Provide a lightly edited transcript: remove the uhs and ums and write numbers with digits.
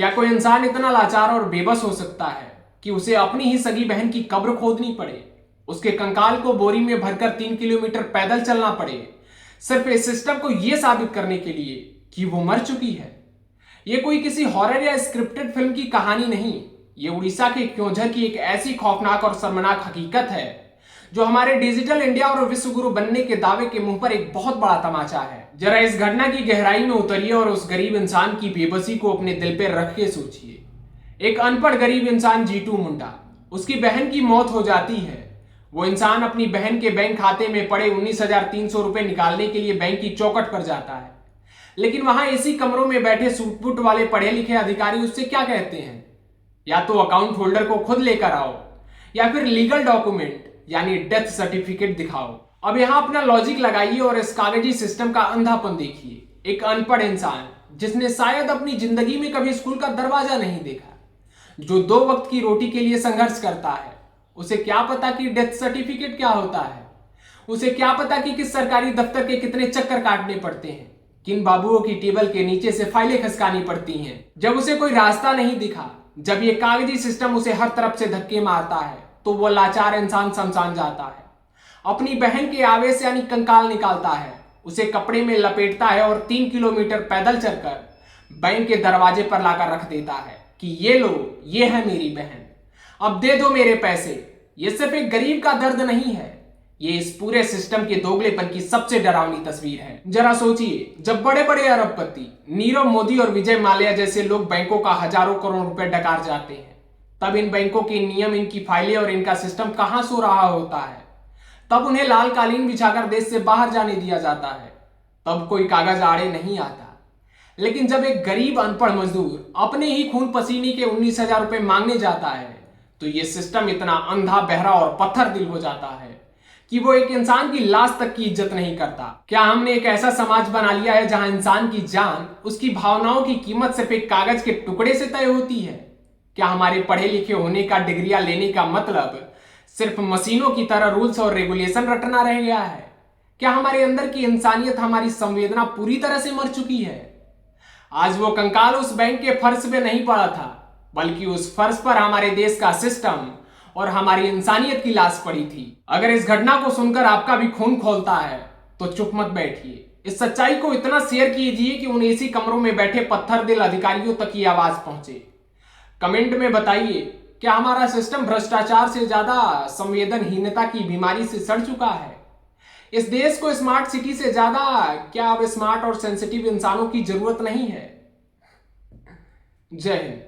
क्या कोई इंसान इतना लाचार और बेबस हो सकता है कि उसे अपनी ही सगी बहन की कब्र खोदनी पड़े, उसके कंकाल को बोरी में भरकर 3 किलोमीटर पैदल चलना पड़े, सिर्फ इस सिस्टम को यह साबित करने के लिए कि वो मर चुकी है। ये कोई किसी हॉरर या स्क्रिप्टेड फिल्म की कहानी नहीं, ये उड़ीसा के क्योंझर की एक ऐसी खौफनाक और शर्मनाक हकीकत है जो हमारे डिजिटल इंडिया और विश्व गुरु बनने के दावे के मुंह पर एक बहुत बड़ा तमाचा है। जरा इस घटना की गहराई में उतरिए और उस गरीब इंसान की बेबसी को अपने दिल पर रख के सोचिए। एक अनपढ़ गरीब इंसान जीतू मुंडा, उसकी बहन की मौत हो जाती है। वो इंसान अपनी बहन के बैंक खाते में पड़े 19,300 रुपए निकालने के लिए बैंक की चौखट पर जाता है, लेकिन वहां एसी कमरों में बैठे सूट बूट वाले पढ़े लिखे अधिकारी उससे क्या कहते हैं, या तो अकाउंट होल्डर को खुद लेकर आओ या फिर लीगल डॉक्यूमेंट यानी डेथ सर्टिफिकेट दिखाओ। अब यहां अपना लॉजिक लगाइए और इस कागजी सिस्टम का अंधापन देखिए। एक अनपढ़ इंसान जिसने शायद अपनी जिंदगी में कभी स्कूल का दरवाजा नहीं देखा, जो 2 वक्त की रोटी के लिए संघर्ष करता है, उसे क्या पता कि डेथ सर्टिफिकेट क्या होता है? उसे क्या पता कि किस सरकारी दफ्तर के कितने चक्कर काटने पड़ते हैं, किन बाबुओं की टेबल के नीचे से फाइलें खसकानी पड़ती हैं। जब उसे कोई रास्ता नहीं दिखा, जब ये कागजी सिस्टम उसे हर तरफ से धक्के मारता है, तो वो लाचार इंसान शमशान जाता है, अपनी बहन के आवेश यानी कंकाल निकालता है, उसे कपड़े में लपेटता है और 3 किलोमीटर पैदल चलकर बैंक के दरवाजे पर लाकर रख देता है कि ये लो, ये है मेरी बहन, अब दे दो मेरे पैसे। ये सिर्फ एक गरीब का दर्द नहीं है, ये इस पूरे सिस्टम के दोगलेपन की सबसे डरावनी तस्वीर है। जरा सोचिए, जब बड़े बड़े अरबपति नीरव मोदी और विजय माल्या जैसे लोग बैंकों का हजारों करोड़ रुपए डकार जाते हैं, तब इन बैंकों के नियम, इनकी फाइलें और इनका सिस्टम कहां सो रहा होता है? तब उन्हें लाल कालीन बिछाकर देश से बाहर जाने दिया जाता है, तब कोई कागज आड़े नहीं आता। लेकिन जब एक गरीब अनपढ़ मजदूर अपने ही खून पसीने के 19,000 रुपए मांगने जाता है, तो यह सिस्टम इतना अंधा, बहरा और पत्थर दिल हो जाता है कि वो एक इंसान की लाश तक की इज्जत नहीं करता। क्या हमने एक ऐसा समाज बना लिया है जहां इंसान की जान, उसकी भावनाओं की कीमत सिर्फ एक कागज के टुकड़े से तय होती है? क्या हमारे पढ़े लिखे होने का, डिग्रियां लेने का मतलब सिर्फ मशीनों की तरह रूल्स और रेगुलेशन रटना रह गया है? क्या हमारे अंदर की इंसानियत, हमारी संवेदना पूरी तरह से मर चुकी है? आज वो कंकाल उस बैंक के फर्श पे नहीं पड़ा था, बल्कि उस फर्श पर हमारे देश का सिस्टम और हमारी इंसानियत की लाश पड़ी थी। अगर इस घटना को सुनकर आपका भी खून खौलता है तो चुप मत बैठिए, इस सच्चाई को इतना शेयर कीजिए कि उन एसी कमरों में बैठे पत्थर दिल अधिकारियों तक की आवाज पहुंचे। कमेंट में बताइए, क्या हमारा सिस्टम भ्रष्टाचार से ज्यादा संवेदनहीनता की बीमारी से सड़ चुका है? इस देश को स्मार्ट सिटी से ज्यादा क्या अब स्मार्ट और सेंसिटिव इंसानों की जरूरत नहीं है? जय हिंद।